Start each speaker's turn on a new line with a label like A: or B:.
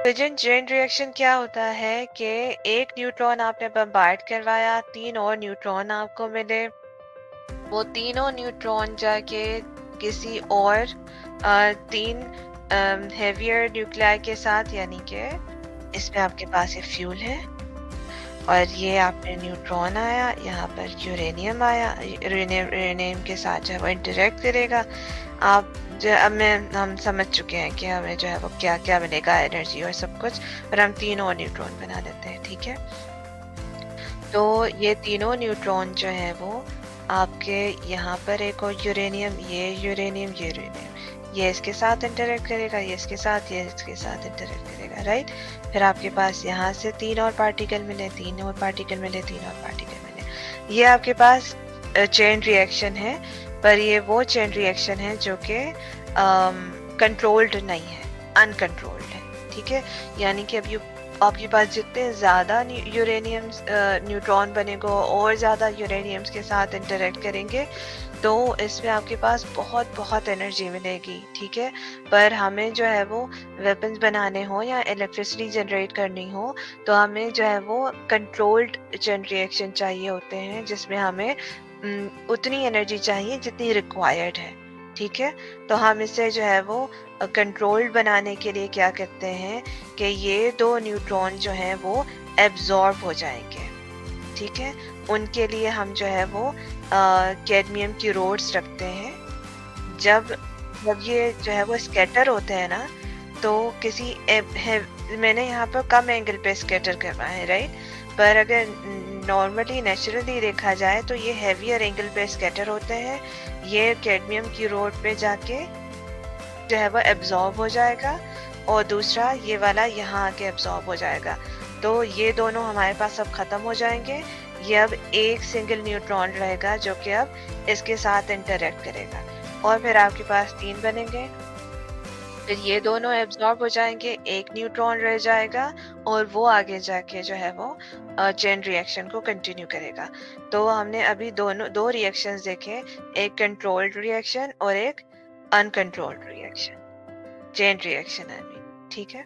A: Fission chain reaction क्या होता है कि एक न्यूट्रॉन आपने बम्बार्ड करवाया, 3 और न्यूट्रॉन आपको मिले। वो तीनों न्यूट्रॉन जाके किसी और 3 हेवियर न्यूक्लियाई के साथ, यानी कि इसमें आपके पास ये फ्यूल है और ये आपने न्यूट्रॉन आया, यहाँ पर यूरेनियम आया, यूरेनियम के साथ जो है वो इंटरेक्ट करेगा। आप जो अब मैं हम समझ चुके हैं कि हमें जो है वो क्या क्या मिलेगा, एनर्जी और सब कुछ, और हम 3 और न्यूट्रॉन बना लेते हैं, ठीक है। तो ये तीनों न्यूट्रॉन जो है वो आपके यहाँ पर एक और यूरेनियम, ये यूरेनियम, ये यूरेनियम, ये इसके साथ इंटरेक्ट करेगा, ये इसके साथ, ये इसके साथ इंटरेक्ट करेगा, राइट। फिर आपके पास यहाँ से 3 और पार्टिकल मिले, 3 और पार्टिकल मिले, 3 और पार्टिकल मिले। ये आपके पास चेन रिएक्शन है, पर ये वो चेन रिएक्शन है जो कि कंट्रोल्ड नहीं है, अनकंट्रोल्ड है, ठीक है। यानी कि अब आपके पास जितने ज़्यादा यूरेनियम न्यूट्रॉन बनेगा और ज़्यादा यूरेनियम्स के साथ इंटरेक्ट करेंगे तो इसमें आपके पास बहुत बहुत एनर्जी मिलेगी, ठीक है। पर हमें जो है वो वेपन्स बनाने हो या इलेक्ट्रिसिटी जनरेट करनी हो तो हमें जो है वो कंट्रोल्ड चेन रिएक्शन चाहिए होते हैं, जिसमें हमें उतनी एनर्जी चाहिए जितनी रिक्वायर्ड है, ठीक है। तो हम इसे जो है वो कंट्रोल्ड बनाने के लिए क्या करते हैं कि ये 2 न्यूट्रॉन जो हैं वो एब्जॉर्ब हो जाएंगे, ठीक है। उनके लिए हम जो है वो कैडमियम की रोड्स रखते हैं। जब जब ये जो है वो स्कैटर होते हैं ना, तो किसी मैंने यहाँ पर कम एंगल पे स्कैटर करवाए हैं, राइट। पर अगर नॉर्मली नेचुरली देखा जाए तो ये हैवियर एंगल पे स्कैटर होते हैं। ये कैडमियम की रोड पे जाके जो है वो एब्जॉर्ब हो जाएगा और दूसरा ये वाला यहाँ आके एब्जॉर्ब हो जाएगा। तो ये दोनों हमारे पास अब खत्म हो जाएंगे। ये अब एक सिंगल न्यूट्रॉन रहेगा जो कि अब इसके साथ इंटरेक्ट करेगा और फिर आपके पास 3 बनेंगे। फिर ये दोनों एब्जॉर्ब हो जाएंगे, एक न्यूट्रॉन रह जाएगा और वो आगे जाके जो है वो चेन रिएक्शन को कंटिन्यू करेगा। तो हमने अभी दो रिएक्शंस देखे, एक कंट्रोल्ड रिएक्शन और एक uncontrolled reaction, chain reaction I mean, ठीक है।